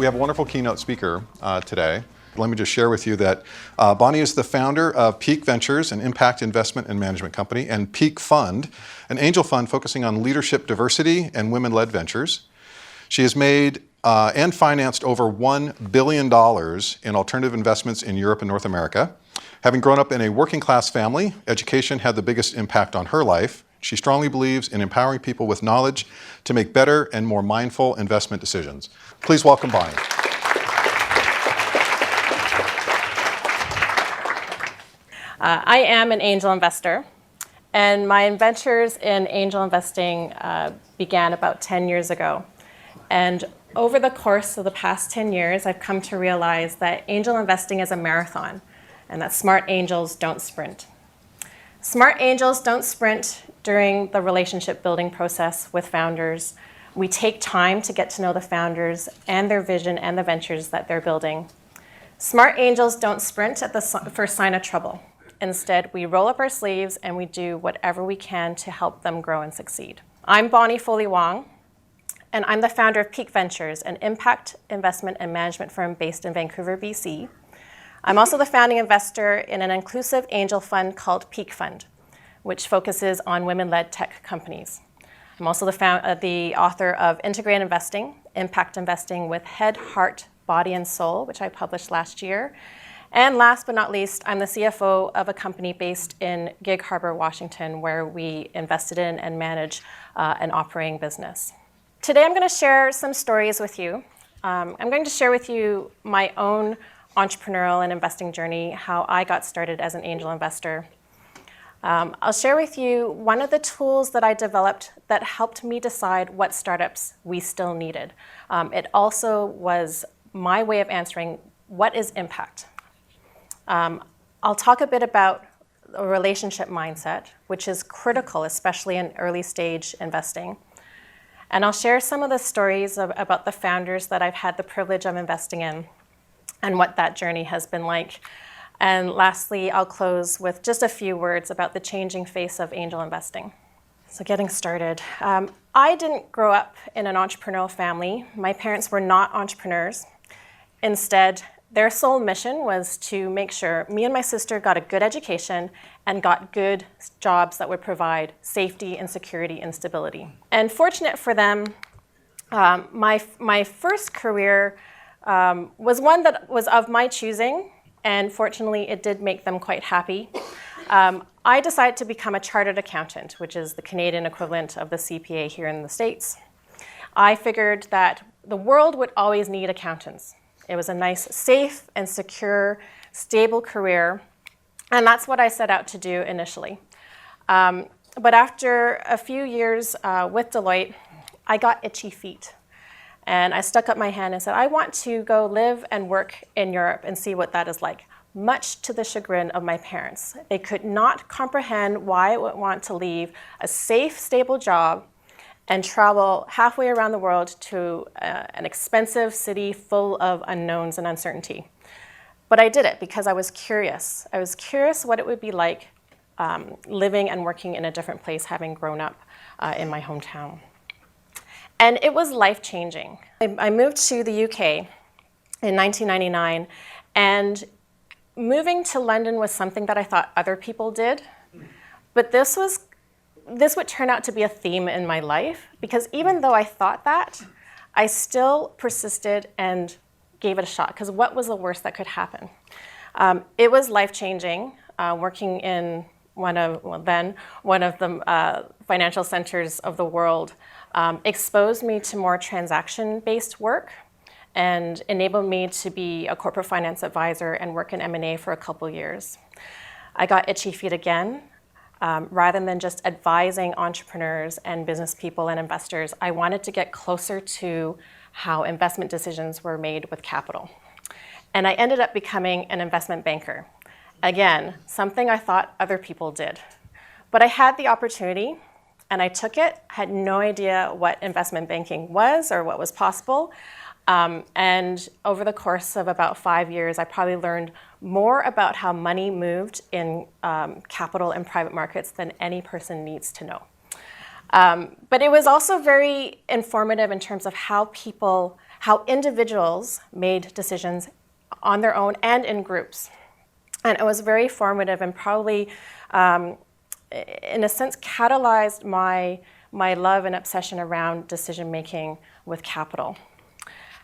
We have a wonderful keynote speaker today. Let me just share with you that Bonnie is the founder of Pique Ventures, an impact investment and management company, and Pique Fund, an angel fund focusing on leadership diversity and women-led ventures. She has made and financed over $1 billion in alternative investments in Europe and North America. Having grown up in a working-class family, education had the biggest impact on her life. She strongly believes in empowering people with knowledge to make better and more mindful investment decisions. Please welcome Bonnie. I am an angel investor, and my adventures in angel investing began about 10 years ago. And over the course of the past 10 years, I've come to realize that angel investing is a marathon, and that smart angels don't sprint. Smart angels don't sprint during the relationship building process with founders. We take time to get to know the founders and their vision and the ventures that they're building. Smart angels don't sprint at the first sign of trouble. Instead, we roll up our sleeves and we do whatever we can to help them grow and succeed. I'm Bonnie Foley-Wong, and I'm the founder of Pique Ventures, an impact investment and management firm based in Vancouver, BC. I'm also the founding investor in an inclusive angel fund called Pique Fund, which focuses on women-led tech companies. I'm also the author of Integrated Investing, Impact Investing with Head, Heart, Body, and Soul, which I published last year. And last but not least, I'm the CFO of a company based in Gig Harbor, Washington, where we invested in and manage an operating business. Today I'm going to share some stories with you. I'm going to share with you my own entrepreneurial and investing journey, how I got started as an angel investor. I'll share with you one of the tools that I developed that helped me decide what startups we still needed. It also was my way of answering what is impact. I'll talk a bit about a relationship mindset, which is critical, especially in early stage investing. And I'll share some of the stories about the founders that I've had the privilege of investing in and what that journey has been like. And lastly, I'll close with just a few words about the changing face of angel investing. So getting started. I didn't grow up in an entrepreneurial family. My parents were not entrepreneurs. Instead, their sole mission was to make sure me and my sister got a good education and got good jobs that would provide safety and security and stability. And fortunate for them, my first career was one that was of my choosing, and fortunately it did make them quite happy. I decided to become a chartered accountant, which is the Canadian equivalent of the CPA here in the States. I figured that the world would always need accountants. It was a nice, safe and secure, stable career, and that's what I set out to do initially. But after a few years with Deloitte, I got itchy feet. And I stuck up my hand and said, I want to go live and work in Europe and see what that is like, much to the chagrin of my parents. They could not comprehend why I would want to leave a safe, stable job and travel halfway around the world to an expensive city full of unknowns and uncertainty. But I did it because I was curious. I was curious what it would be like living and working in a different place, having grown up in my hometown. And it was life-changing. I moved to the UK in 1999, and moving to London was something that I thought other people did. But this would turn out to be a theme in my life, because even though I thought that, I still persisted and gave it a shot, because what was the worst that could happen? It was life-changing, working in one of the financial centers of the world. Exposed me to more transaction-based work and enabled me to be a corporate finance advisor and work in M&A for a couple years. I got itchy feet again. Rather than just advising entrepreneurs and business people and investors, I wanted to get closer to how investment decisions were made with capital. And I ended up becoming an investment banker. Again, something I thought other people did. But I had the opportunity, and I took it. I had no idea what investment banking was or what was possible. And over the course of about 5 years, I probably learned more about how money moved in capital and private markets than any person needs to know. But it was also very informative in terms of how people how individuals made decisions on their own and in groups. And it was very formative and probably, in a sense, catalyzed my love and obsession around decision-making with capital.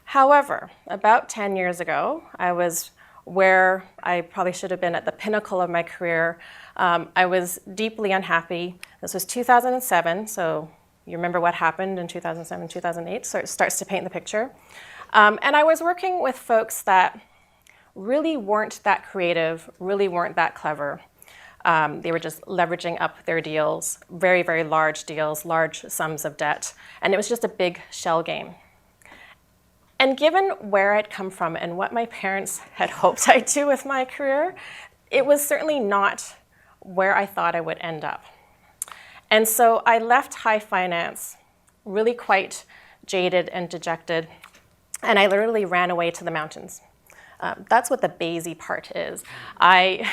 However, about 10 years ago, I was where I probably should have been at the pinnacle of my career. I was deeply unhappy. This was 2007, so you remember what happened in 2007, 2008, so it starts to paint the picture. And I was working with folks that really weren't that creative, really weren't that clever. They were just leveraging up their deals, very, very large deals, large sums of debt, and it was just a big shell game. And given where I'd come from and what my parents had hoped I'd do with my career, it was certainly not where I thought I would end up. And so I left high finance really quite jaded and dejected, and I literally ran away to the mountains. That's what the Basie part is. I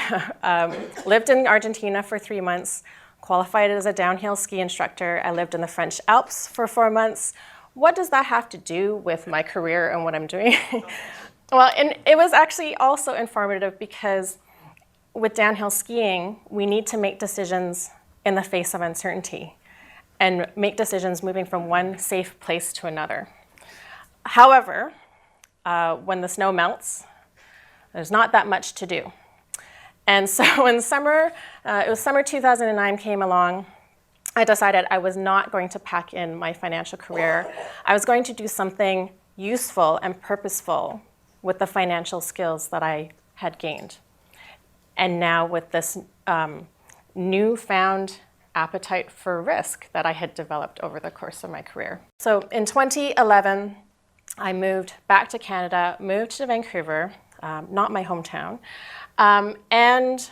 lived in Argentina for 3 months, qualified as a downhill ski instructor. I lived in the French Alps for 4 months. What does that have to do with my career and what I'm doing? Well, and it was actually also informative because with downhill skiing, we need to make decisions in the face of uncertainty and make decisions moving from one safe place to another. However, when the snow melts, there's not that much to do. And so when it was summer 2009 came along, I decided I was not going to pack in my financial career. I was going to do something useful and purposeful with the financial skills that I had gained. And now with this newfound appetite for risk that I had developed over the course of my career. So in 2011, I moved back to Canada, moved to Vancouver, not my hometown, and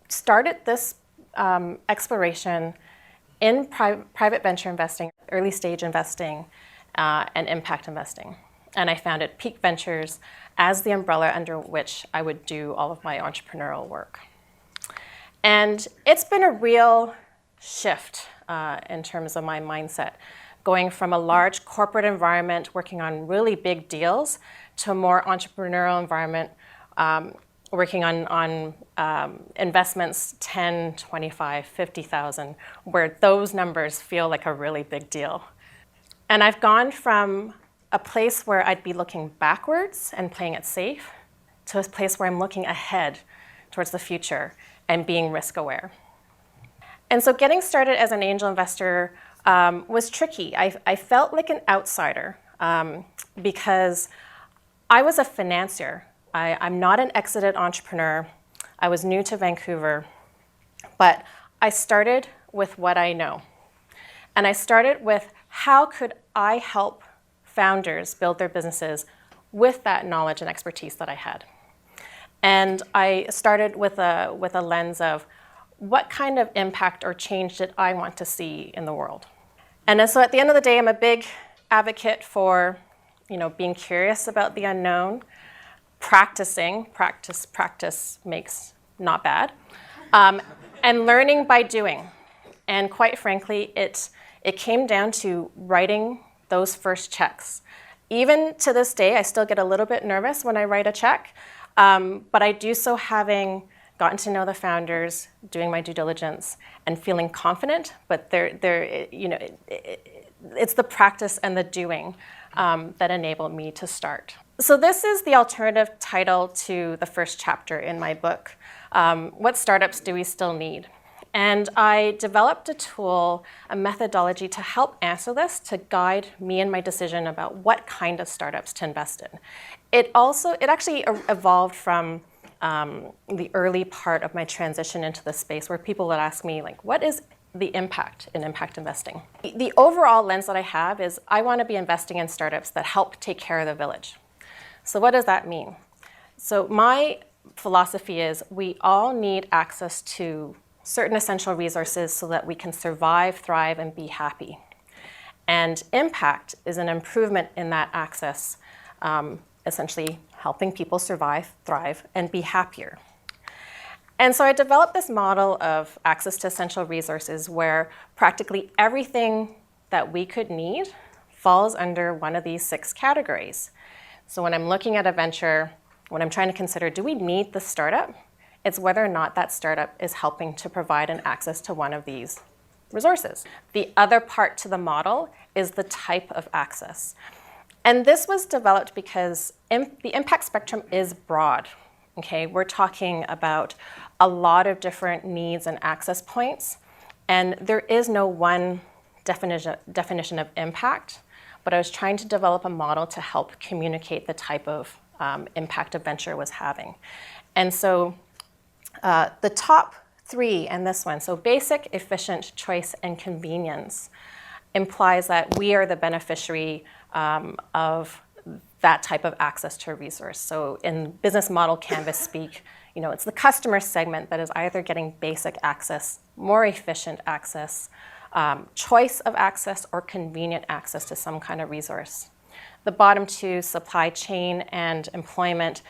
started this exploration in private venture investing, early stage investing, and impact investing. And I founded Pique Ventures as the umbrella under which I would do all of my entrepreneurial work. And it's been a real shift in terms of my mindset, going from a large corporate environment working on really big deals to a more entrepreneurial environment working on investments 10, 25, 50,000, where those numbers feel like a really big deal. And I've gone from a place where I'd be looking backwards and playing it safe to a place where I'm looking ahead towards the future and being risk aware. And so getting started as an angel investor was tricky. I felt like an outsider because I was a financier. I'm not an exited entrepreneur. I was new to Vancouver, but I started with what I know. And I started with how could I help founders build their businesses with that knowledge and expertise that I had. And I started with a lens of what kind of impact or change did I want to see in the world. And so at the end of the day, I'm a big advocate for being curious about the unknown, practice makes not bad, and learning by doing. And quite frankly, it came down to writing those first checks. Even to this day, I still get a little bit nervous when I write a check, but I do so having gotten to know the founders, doing my due diligence, and feeling confident. But it's the practice and the doing that enabled me to start. So this is the alternative title to the first chapter in my book, What Startups Do We Still Need? And I developed a tool, a methodology to help answer this, to guide me in my decision about what kind of startups to invest in. It actually evolved from the early part of my transition into the space where people would ask me, what is the impact in impact investing? The overall lens that I have is I want to be investing in startups that help take care of the village. So what does that mean? So my philosophy is we all need access to certain essential resources so that we can survive, thrive, and be happy. And impact is an improvement in that access, essentially helping people survive, thrive, and be happier. And so I developed this model of access to essential resources where practically everything that we could need falls under one of these 6 categories. So when I'm looking at a venture, when I'm trying to consider, do we need the startup? It's whether or not that startup is helping to provide an access to one of these resources. The other part to the model is the type of access. And this was developed because the impact spectrum is broad. Okay, we're talking about a lot of different needs and access points, and there is no one definition of impact, but I was trying to develop a model to help communicate the type of impact a venture was having. And so the top 3 and this one, so basic, efficient, choice, and convenience, implies that we are the beneficiary of that type of access to a resource. So in business model canvas speak, it's the customer segment that is either getting basic access, more efficient access, choice of access, or convenient access to some kind of resource. The bottom 2, supply chain and employment,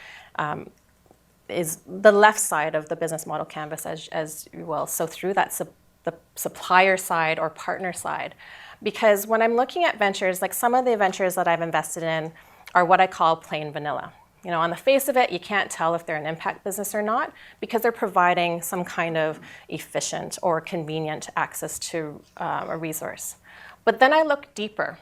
is the left side of the business model canvas, as you will. So through that, the supplier side or partner side. Because when I'm looking at ventures, like some of the ventures that I've invested in are what I call plain vanilla. On the face of it, you can't tell if they're an impact business or not because they're providing some kind of efficient or convenient access to a resource. But then I look deeper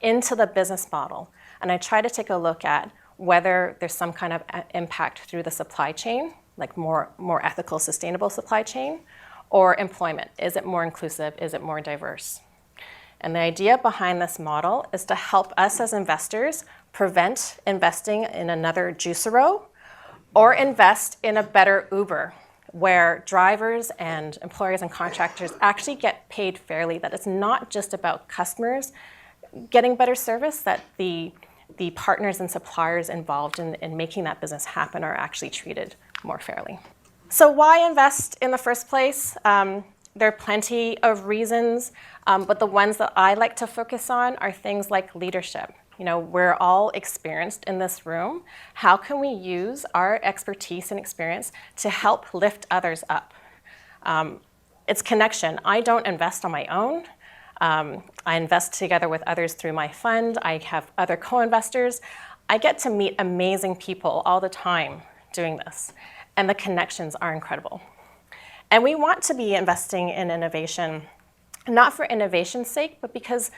into the business model, and I try to take a look at whether there's some kind of impact through the supply chain, like more ethical, sustainable supply chain, or employment. Is it more inclusive? Is it more diverse? And the idea behind this model is to help us as investors prevent investing in another juicero or invest in a better Uber, where drivers and employers and contractors actually get paid fairly, that it's not just about customers getting better service, that the partners and suppliers involved in making that business happen are actually treated more fairly. So why invest in the first place? There are plenty of reasons, but the ones that I like to focus on are things like leadership. We're all experienced in this room. How can we use our expertise and experience to help lift others up? It's connection. I don't invest on my own. I invest together with others through my fund. I have other co-investors. I get to meet amazing people all the time doing this, and the connections are incredible. And we want to be investing in innovation, not for innovation's sake, but because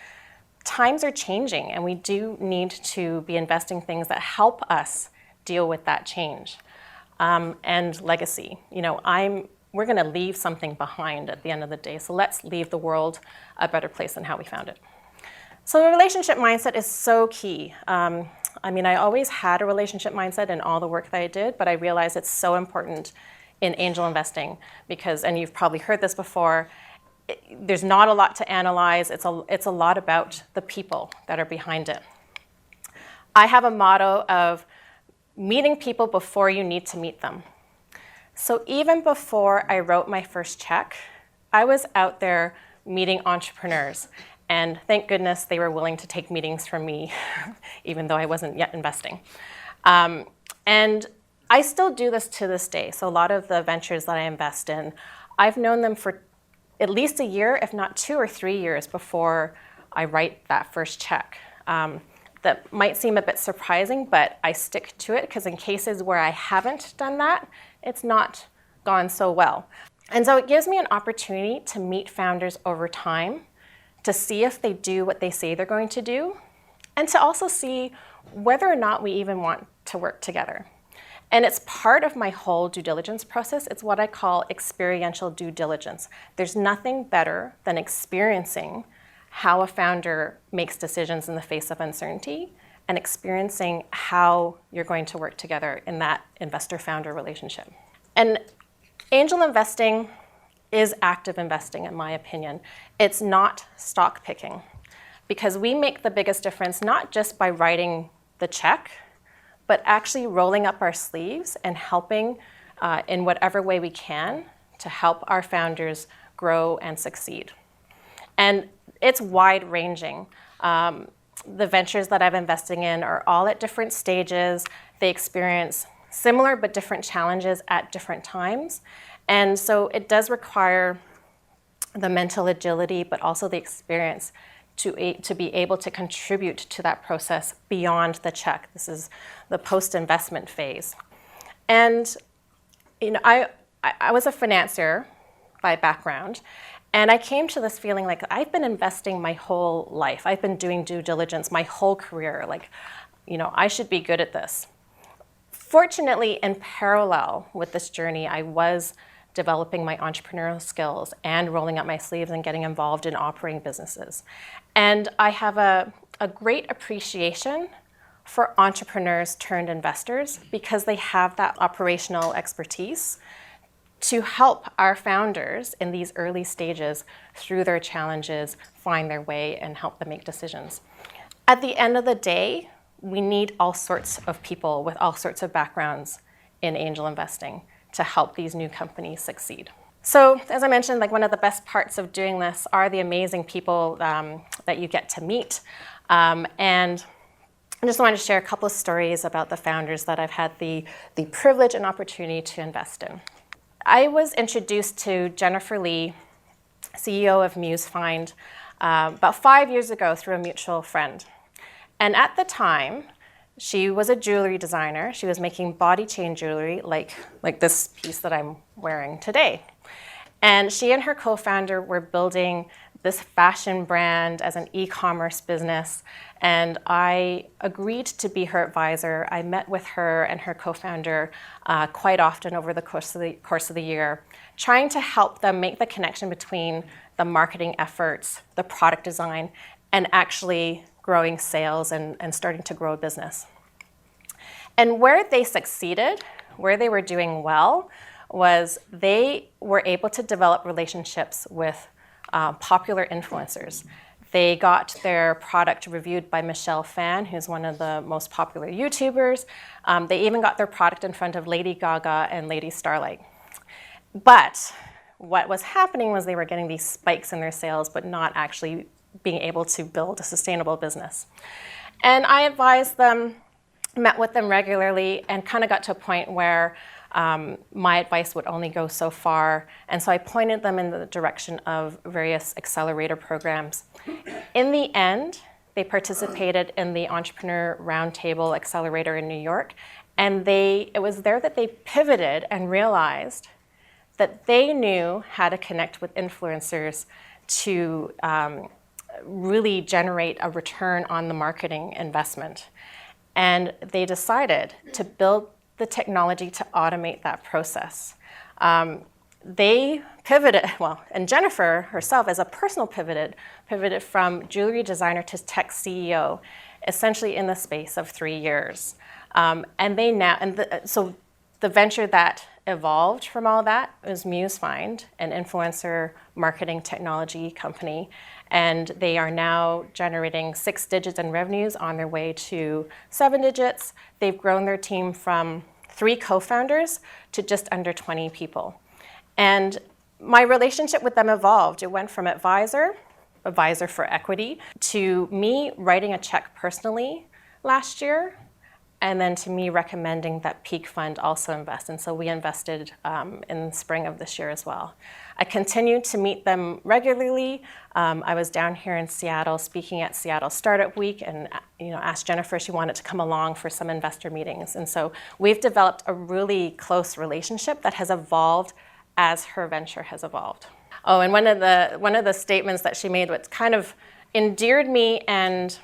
times are changing, and we do need to be investing things that help us deal with that change. And legacy. We're going to leave something behind at the end of the day, so let's leave the world a better place than how we found it. So the relationship mindset is so key. I always had a relationship mindset in all the work that I did, but I realized it's so important in angel investing because, and you've probably heard this before, there's not a lot to analyze. It's a lot about the people that are behind it. I have a motto of meeting people before you need to meet them. So even before I wrote my first check, I was out there meeting entrepreneurs. And thank goodness they were willing to take meetings from me, even though I wasn't yet investing. And I still do this to this day. So a lot of the ventures that I invest in, I've known them for at least a year, if not 2 or 3 years before I write that first check. That might seem a bit surprising, but I stick to it because in cases where I haven't done that, it's not gone so well. And so it gives me an opportunity to meet founders over time, to see if they do what they say they're going to do, and to also see whether or not we even want to work together. And it's part of my whole due diligence process. It's what I call experiential due diligence. There's nothing better than experiencing how a founder makes decisions in the face of uncertainty and experiencing how you're going to work together in that investor-founder relationship. And angel investing is active investing, in my opinion. It's not stock picking, because we make the biggest difference not just by writing the check, but actually rolling up our sleeves and helping in whatever way we can to help our founders grow and succeed. And it's wide-ranging. The ventures that I'm investing in are all at different stages. They experience similar but different challenges at different times. And so it does require the mental agility, but also the experience to be able to contribute to that process beyond the check. This is the post-investment phase. And I was a financier by background, and I came to this feeling like I've been investing my whole life. I've been doing due diligence my whole career. Like, I should be good at this. Fortunately, in parallel with this journey, I was developing my entrepreneurial skills and rolling up my sleeves and getting involved in operating businesses. And I have a great appreciation for entrepreneurs turned investors because they have that operational expertise to help our founders in these early stages through their challenges, find their way, and help them make decisions. At the end of the day, we need all sorts of people with all sorts of backgrounds in angel investing to help these new companies succeed. So, as I mentioned, like one of the best parts of doing this are the amazing people that you get to meet. And I just wanted to share a couple of stories about the founders that I've had the privilege and opportunity to invest in. I was introduced to Jennifer Lee, CEO of Muse Find, about 5 years ago through a mutual friend. And at the time, she was a jewelry designer. She was making body chain jewelry like this piece that I'm wearing today. And she and her co-founder were building this fashion brand as an e-commerce business. And I agreed to be her advisor. I met with her and her co-founder quite often over the course of the year, trying to help them make the connection between the marketing efforts, the product design, and actually growing sales and starting to grow a business. And where they succeeded, where they were doing well, was they were able to develop relationships with popular influencers. They got their product reviewed by Michelle Phan, who's one of the most popular YouTubers. They even got their product in front of Lady Gaga and Lady Starlight. But what was happening was they were getting these spikes in their sales, but not actually being able to build a sustainable business. And I advised them, met with them regularly, and kind of got to a point where my advice would only go so far. And so I pointed them in the direction of various accelerator programs. In the end, they participated in the Entrepreneur Roundtable Accelerator in New York. And it was there that they pivoted and realized that they knew how to connect with influencers to really generate a return on the marketing investment. And they decided to build the technology to automate that process. They pivoted, and Jennifer herself as a personal pivoted from jewelry designer to tech CEO, essentially in the space of 3 years. So the venture that evolved from all that was Muse Find, an influencer marketing technology company. And they are now generating 6 digits in revenues on their way to 7 digits. They've grown their team from 3 co-founders to just under 20 people. And my relationship with them evolved. It went from advisor for equity, to me writing a check personally last year, and then to me recommending that Pique Fund also invest. And so we invested in the spring of this year as well. I continued to meet them regularly. I was down here in Seattle speaking at Seattle Startup Week and asked Jennifer if she wanted to come along for some investor meetings. And so we've developed a really close relationship that has evolved as her venture has evolved. Oh, and one of the statements that she made, what kind of endeared me and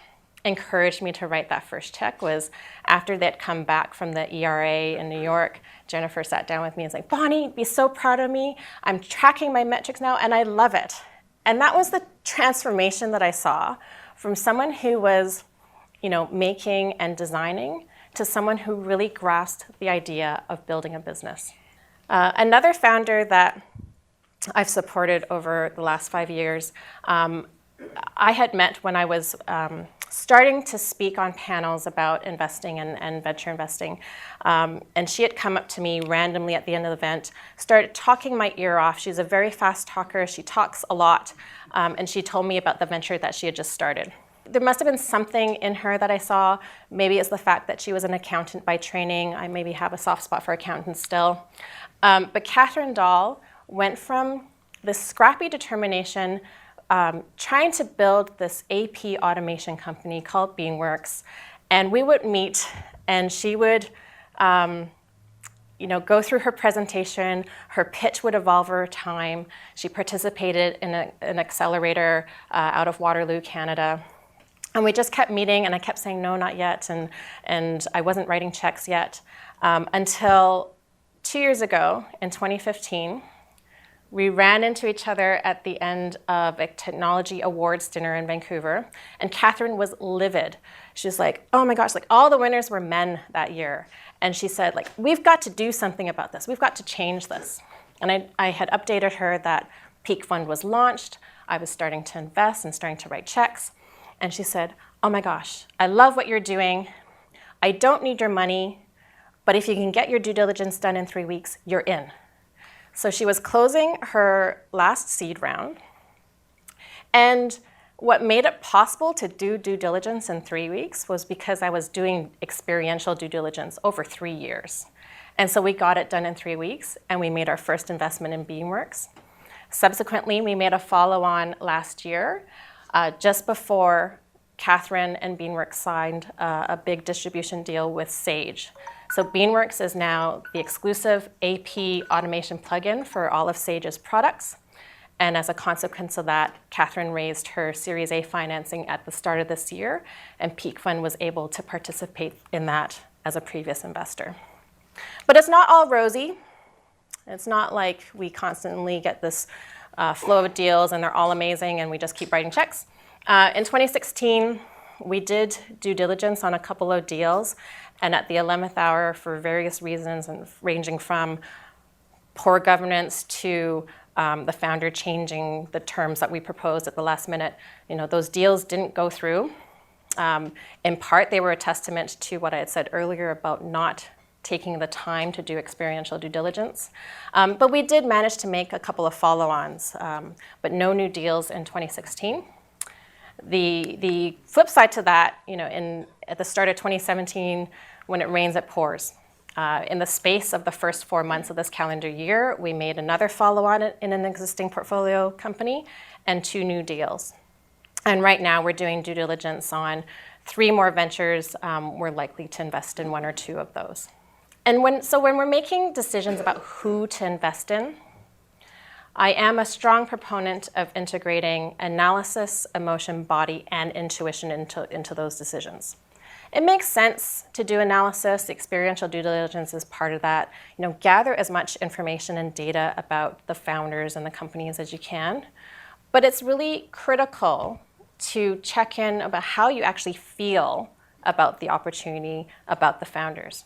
encouraged me to write that first check, was after they'd come back from the ERA in New York, Jennifer sat down with me and was like, "Bonnie, be so proud of me. I'm tracking my metrics now and I love it." And that was the transformation that I saw from someone who was, making and designing to someone who really grasped the idea of building a business. Another founder that I've supported over the last 5 years, I had met when I was starting to speak on panels about investing and venture investing. And she had come up to me randomly at the end of the event, started talking my ear off. She's a very fast talker. She talks a lot. And she told me about the venture that she had just started. There must have been something in her that I saw. Maybe it's the fact that she was an accountant by training. I maybe have a soft spot for accountants still. But Catherine Dahl went from this scrappy determination trying to build this AP automation company called Beanworks. And we would meet, and she would go through her presentation. Her pitch would evolve over time. She participated in an accelerator out of Waterloo, Canada. And we just kept meeting, and I kept saying, no, not yet. And I wasn't writing checks yet. Until 2 years ago, in 2015, we ran into each other at the end of a technology awards dinner in Vancouver. And Catherine was livid. She was like, oh my gosh, like all the winners were men that year. And she said, like, we've got to do something about this. We've got to change this. And I had updated her that Pique Fund was launched. I was starting to invest and starting to write checks. And she said, oh my gosh, I love what you're doing. I don't need your money, but if you can get your due diligence done in 3 weeks, you're in. So she was closing her last seed round. And what made it possible to do due diligence in 3 weeks was because I was doing experiential due diligence over 3 years. And so we got it done in 3 weeks, and we made our first investment in Beanworks. Subsequently, we made a follow-on last year, just before Catherine and Beanworks signed a big distribution deal with Sage. So Beanworks is now the exclusive AP automation plugin for all of Sage's products. And as a consequence of that, Catherine raised her Series A financing at the start of this year, and Pique Fund was able to participate in that as a previous investor. But it's not all rosy. It's not like we constantly get this flow of deals and they're all amazing and we just keep writing checks. In 2016, we did due diligence on a couple of deals, and at the 11th hour, for various reasons, and ranging from poor governance to the founder changing the terms that we proposed at the last minute, those deals didn't go through. In part, they were a testament to what I had said earlier about not taking the time to do experiential due diligence. But we did manage to make a couple of follow-ons, but no new deals in 2016. The flip side to that, at the start of 2017, when it rains, it pours. In the space of the first 4 months of this calendar year, we made another follow-on in an existing portfolio company and 2 new deals. And right now, we're doing due diligence on 3 more ventures. We're likely to invest in 1 or 2 of those. And when we're making decisions about who to invest in, I am a strong proponent of integrating analysis, emotion, body, and intuition into those decisions. It makes sense to do analysis. Experiential due diligence is part of that. Gather as much information and data about the founders and the companies as you can. But it's really critical to check in about how you actually feel about the opportunity, about the founders.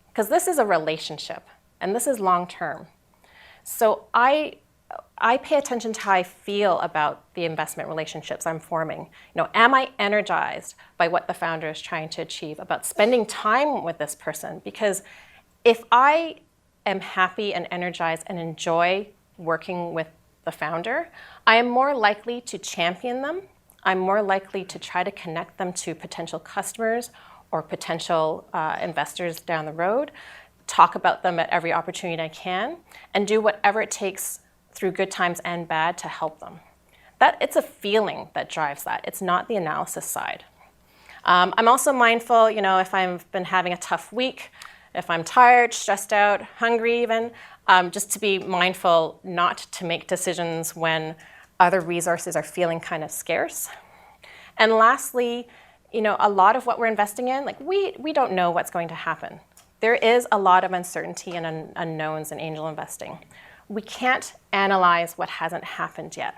Because this is a relationship, and this is long-term. So I pay attention to how I feel about the investment relationships I'm forming. Am I energized by what the founder is trying to achieve, about spending time with this person? Because if I am happy and energized and enjoy working with the founder, I am more likely to champion them. I'm more likely to try to connect them to potential customers or potential investors down the road, talk about them at every opportunity I can, and do whatever it takes through good times and bad to help them. It's a feeling that drives that. It's not the analysis side. I'm also mindful, if I've been having a tough week, if I'm tired, stressed out, hungry even, just to be mindful not to make decisions when other resources are feeling kind of scarce. And lastly, a lot of what we're investing in, we don't know what's going to happen. There is a lot of uncertainty and unknowns in angel investing. We can't analyze what hasn't happened yet.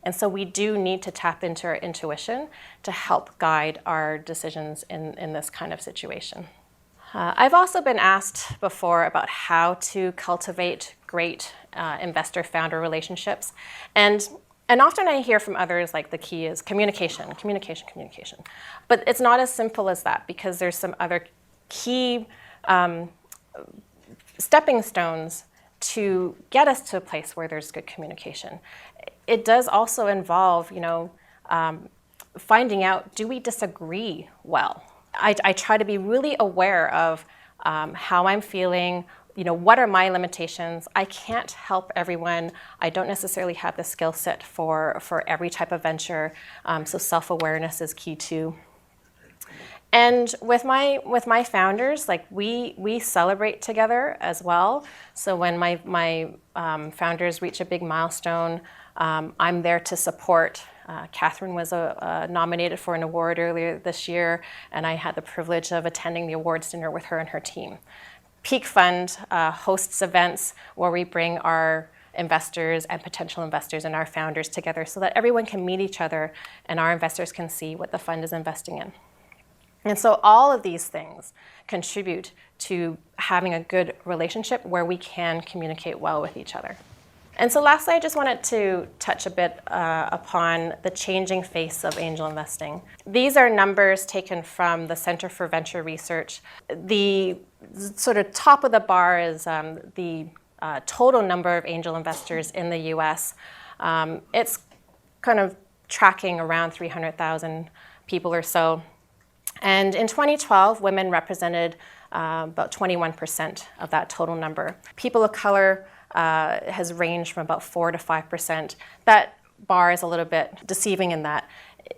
And so we do need to tap into our intuition to help guide our decisions in this kind of situation. I've also been asked before about how to cultivate great investor-founder relationships. And often I hear from others, the key is communication. But it's not as simple as that, because there's some other key stepping stones to get us to a place where there's good communication. It does also involve, finding out, do we disagree well? I try to be really aware of how I'm feeling, what are my limitations? I can't help everyone. I don't necessarily have the skill set for every type of venture, so self-awareness is key too. And with my founders, like we celebrate together as well. So when my founders reach a big milestone, I'm there to support. Catherine was nominated for an award earlier this year, and I had the privilege of attending the awards dinner with her and her team. Pique Fund hosts events where we bring our investors and potential investors and our founders together so that everyone can meet each other and our investors can see what the fund is investing in. And so all of these things contribute to having a good relationship where we can communicate well with each other. And so lastly, I just wanted to touch a bit upon the changing face of angel investing. These are numbers taken from the Center for Venture Research. The sort of top of the bar is the total number of angel investors in the US. It's kind of tracking around 300,000 people or so. And in 2012, women represented about 21% of that total number. People of color has ranged from about 4 to 5%. That bar is a little bit deceiving in that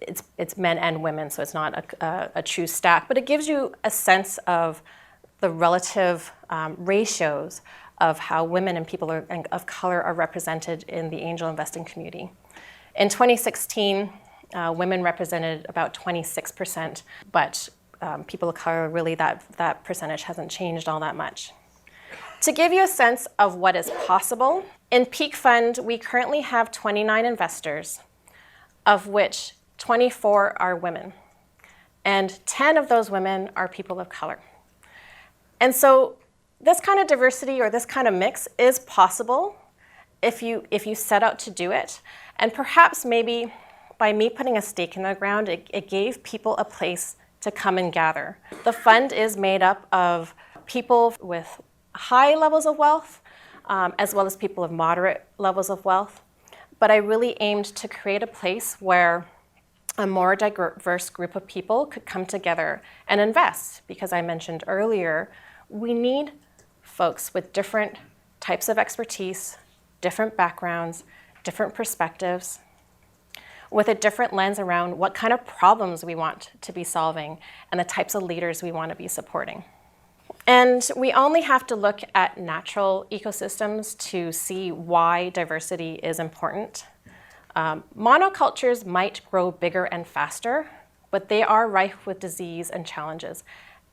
it's men and women, so it's not a true stat. But it gives you a sense of the relative ratios of how women and people of color are represented in the angel investing community. In 2016, women represented about 26%, but people of color, really that percentage hasn't changed all that much. To give you a sense of what is possible, in Pique Fund, we currently have 29 investors, of which 24 are women, and 10 of those women are people of color. And so this kind of diversity or this kind of mix is possible if you set out to do it, and perhaps maybe by me putting a stake in the ground, it gave people a place to come and gather. The fund is made up of people with high levels of wealth, as well as people of moderate levels of wealth. But I really aimed to create a place where a more diverse group of people could come together and invest, because I mentioned earlier, we need folks with different types of expertise, different backgrounds, different perspectives, with a different lens around what kind of problems we want to be solving and the types of leaders we want to be supporting. And we only have to look at natural ecosystems to see why diversity is important. Monocultures might grow bigger and faster, but they are rife with disease and challenges.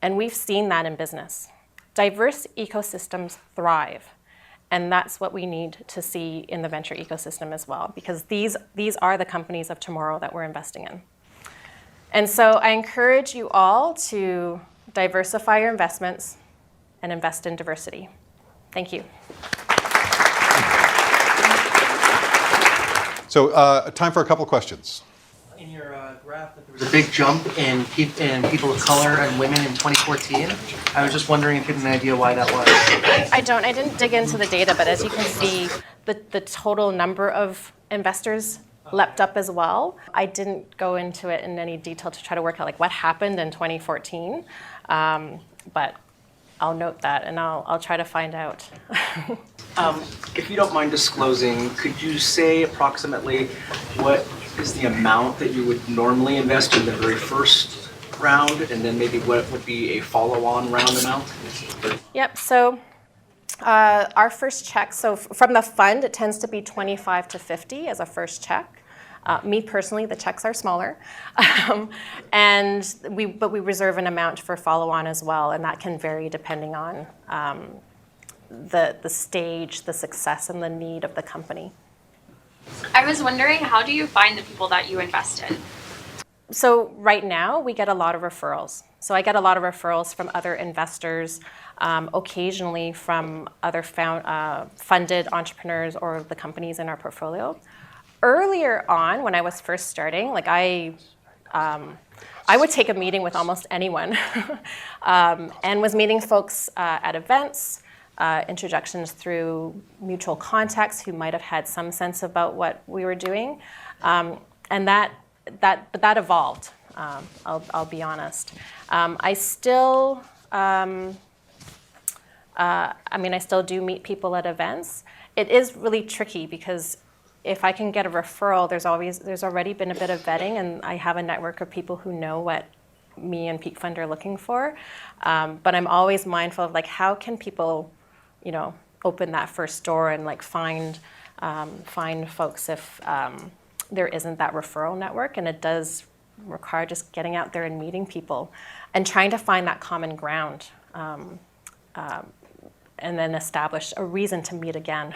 And we've seen that in business. Diverse ecosystems thrive. And that's what we need to see in the venture ecosystem as well, because these are the companies of tomorrow that we're investing in. And so I encourage you all to diversify your investments and invest in diversity. Thank you. So time for a couple questions. In your graph, there was a big jump in people of color and women in 2014. I was just wondering if you had an idea why that was. I didn't dig into the data, but as you can see, the total number of investors leapt up as well. I didn't go into it in any detail to try to work out like what happened in 2014, but I'll note that and I'll try to find out. If you don't mind disclosing, could you say approximately what is the amount that you would normally invest in the very first round, and then maybe what would be a follow-on round amount? Yep, so our first check, so from the fund, it tends to be 25 to 50 as a first check. Me personally, the checks are smaller, but we reserve an amount for follow-on as well, and that can vary depending on the stage, the success, and the need of the company. I was wondering, how do you find the people that you invest in? So right now, we get a lot of referrals. So I get a lot of referrals from other investors, occasionally from other funded entrepreneurs or the companies in our portfolio. Earlier on, when I was first starting, like I would take a meeting with almost anyone and was meeting folks at events, introductions through mutual contacts who might have had some sense about what we were doing. And that evolved, I'll be honest. I still I mean, I still do meet people at events. It is really tricky because if I can get a referral, there's already been a bit of vetting, and I have a network of people who know what me and Pique Fund are looking for. But I'm always mindful of like, how can people, open that first door and like find folks if there isn't that referral network, and it does require just getting out there and meeting people and trying to find that common ground, and then establish a reason to meet again.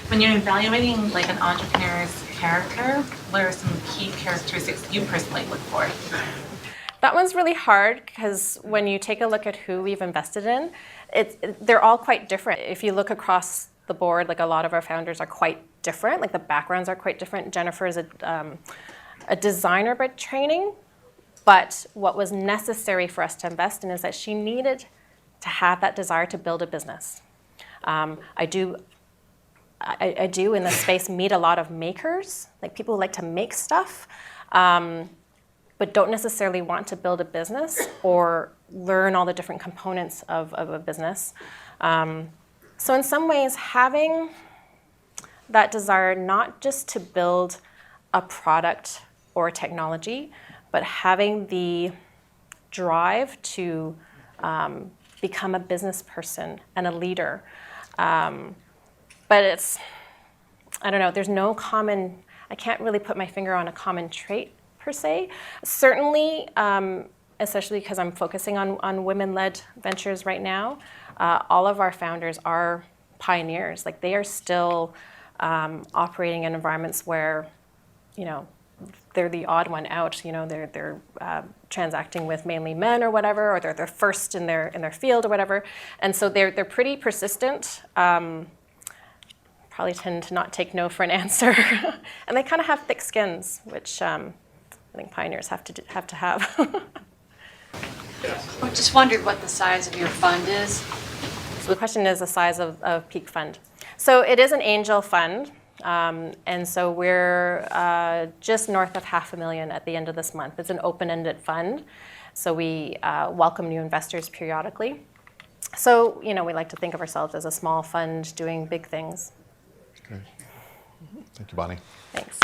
When you're evaluating like an entrepreneur's character, what are some key characteristics you personally look for? That one's really hard because when you take a look at who we've invested in, they're all quite different. If you look across the board, like a lot of our founders are quite different, like the backgrounds are quite different. Jennifer is a designer by training, but what was necessary for us to invest in is that she needed to have that desire to build a business. I do in this space meet a lot of makers, like people who like to make stuff, but don't necessarily want to build a business or learn all the different components of a business. So in some ways, having that desire not just to build a product or a technology, but having the drive to become a business person and a leader. But it's, I don't know, there's no common, I can't really put my finger on a common trait per se. Certainly, especially because I'm focusing on women-led ventures right now, all of our founders are pioneers. Like they are still operating in environments where, they're the odd one out. They're transacting with mainly men or whatever, or they're first in their field or whatever. And so they're pretty persistent. Probably tend to not take no for an answer, and they kind of have thick skins, which I think pioneers have to have. I just wondered what the size of your fund is. So the question is the size of Pique Fund. So it is an angel fund, and so we're just north of $500,000 at the end of this month. It's an open-ended fund, so we welcome new investors periodically. So we like to think of ourselves as a small fund doing big things. Great. Thank you, Bonnie. Thanks.